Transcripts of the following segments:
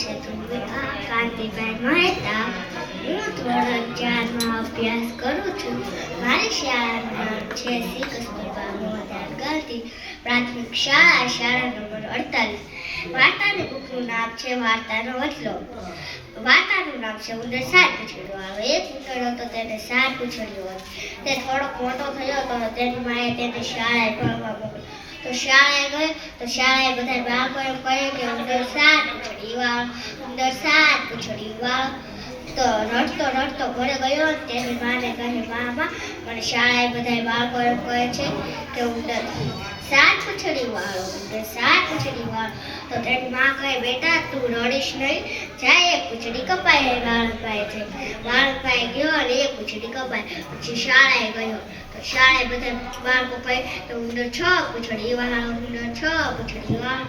છે ધ્રુવિકા કાંતિભાઈ મહેતા. હું ધોરણ 4 માં અભ્યાસ કરું છું. મારી શાળાનું નામ છે શ્રી કસ્તુરબા મોહનદાસ ગાંધી પ્રાથમિક શાળા, શાળા નંબર 48. વાર્તાની બુકનું નામ છે વાર્તાનો વચલો. વાર્તાનું નામ છે ઉંદર 7 પૂંછડીઓ આવે. એક ઉંદર હતો, તેને 7 પૂંછડીઓ હતી. તે થોડોક મોટો થયો તો તેની માએ તેને શાળાએ ભણવા મોકલ્યો. તો શાળાએ ગયો તો શાળાએ બધા બાળકો એમ કહે કે ઉંદર 7 પૂંછડી વાળો, ઉંદર 7 પૂંછડી વાળો. તો રડતો રડતો ઘરે ગયો. તેની માને કહે, મામા મને શાળાએ બધા બાળકો એમ કહે છે કે ઉંદર 7 પૂંછડી વાળો, ઉંદર 7 પૂંછડી વાળો. તો તેની માં કહે, બેટા તું રડીશ નહીં, જા એક પૂંછડી કપાય. વાળંદભાઈ છે, વાળંદભાઈ ગયો અને એક પૂંછડી કપાય. પછી શાળાએ ગયો તો શાળાએ બધા બાળકો કહે કે ઉંદર 6 પૂંછડી વાળો, ઉંદર 6 પૂંછડી વાળો.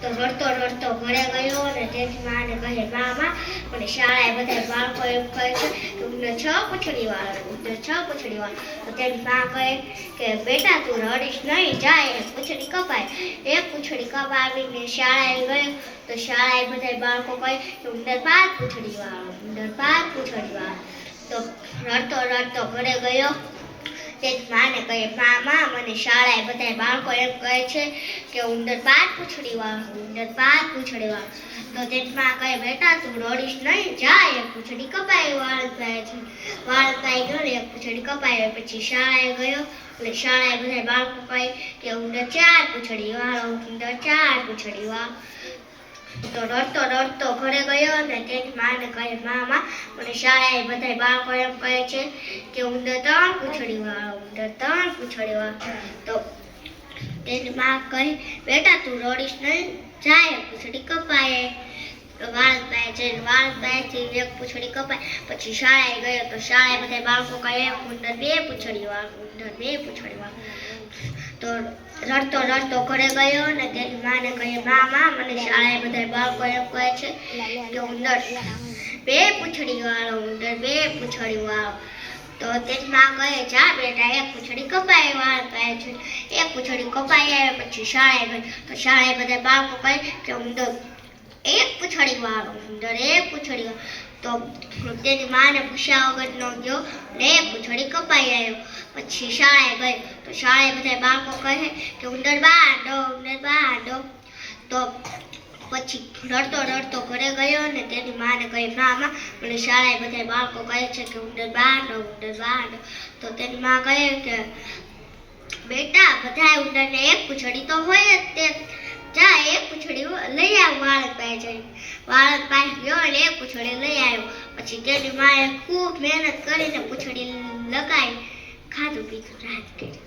તો રડતો રડતો ઘરે ગયો અને તેની માને કહે, મામા મને શાળાએ બધા બાળકો એમ કહે છે કે ઉંદર 6 પૂંછડી વાળો, ઉંદર 6 પૂંછડી વાળો. તો તેની માં કહે કે બેટા તું રડીશ નહીં, જા એક પૂંછડી કપાય. એક પૂંછડી કપાવીને શાળાએ ગયો તો શાળાએ બધા બાળકો કહે કે ઉંદર 5 પૂંછડી વાળો, ઉંદર 5 પૂંછડી વાળો. તો રડતો રડતો ઘરે ગયો. તેની માને કહે, મામા મને શાળાએ બધા બાળકો એમ કહે છે કે ઉંદર 5 પૂંછડી વાળો, ઉંદર 5 પૂંછડી વાળો. તો તેની માં કહે, બેટા તું રડીશ નહીં, જા એક પૂંછડી કપાય. વાળંદભાઈ છે, વાળંદભાઈ ગયો ને એક પૂંછડી કપાય. પછી શાળાએ ગયો અને શાળાએ બધા બાળકો કહે કે ઉંદર 4 પૂંછડી વાળો, ઉંદર 4 પૂંછડી વાળો. તો રડતો રડતો ઘરે ગયો અને તેની માને કહે, મામા મને શાળાએ બધા બાળકો એમ કહે છે કે ઉંદર 3 પૂંછડી વાળો, ઉંદર 3 પૂંછડી વાળો. તો તેની માં કહે, બેટા તું રડીશ નહીં, જા એક પૂંછડી કપાય. વાળંદભાઈ છે, વાળંદભાઈથી એક પૂંછડી કપાય. પછી શાળાએ ગયો તો શાળાએ બધા બાળકો કહે ઉંદર 2 પૂંછડી વાળો, ઉંદર 2 પૂંછડી વાળો. તો રડતો રડતો ઘરે ગયો અને તેની માને કહે, મામા મને શાળાએ બધા બાળકો એમ કહે છે કે ઉંદર 2 પૂંછડી વાળો, ઉંદર 2 પૂંછડી વાળો. તો તેની માં કહે, જા બેટા એક પૂંછડી કપાય. વાળંદભાઈ છે, એક પૂંછડી કપાઈ આવે. પછી શાળાએ ગઈ તો શાળાએ બધા બાળકો કહે કે ઉંદર 1 પૂંછડી વાળો, ઉંદર 1 પૂંછડી વાળો. તો તેની માને પૂછ્યા વગરનો ગયો ને એક પૂંછડી કપાઈ આવ્યો. પછી શાળાએ ગઈ તો શાળાએ બધા બાળકો કહે કે ઉંદર 12, ઉંદર 12. તો પછી રડતો રડતો ઘરે ગયો અને તેની માને કહે, મામા મને શાળાએ બધા બાળકો કહે છે કે ઉંદર 12, ઉંદર 12. તો તેની માં કહે કે બેટા બધા ઉંદરને એક પૂંછડી તો હોય જ, તે જા એક પૂંછડી લઈ આવ. વાળંદભાઈ જઈ વાળંદભાઈ ગયો અને એક પૂંછડી લઈ આવ્યો. પછી તેની માએ ખૂબ મહેનત કરીને પૂંછડી લગાવી, ખાધું પીધું રાત કરી.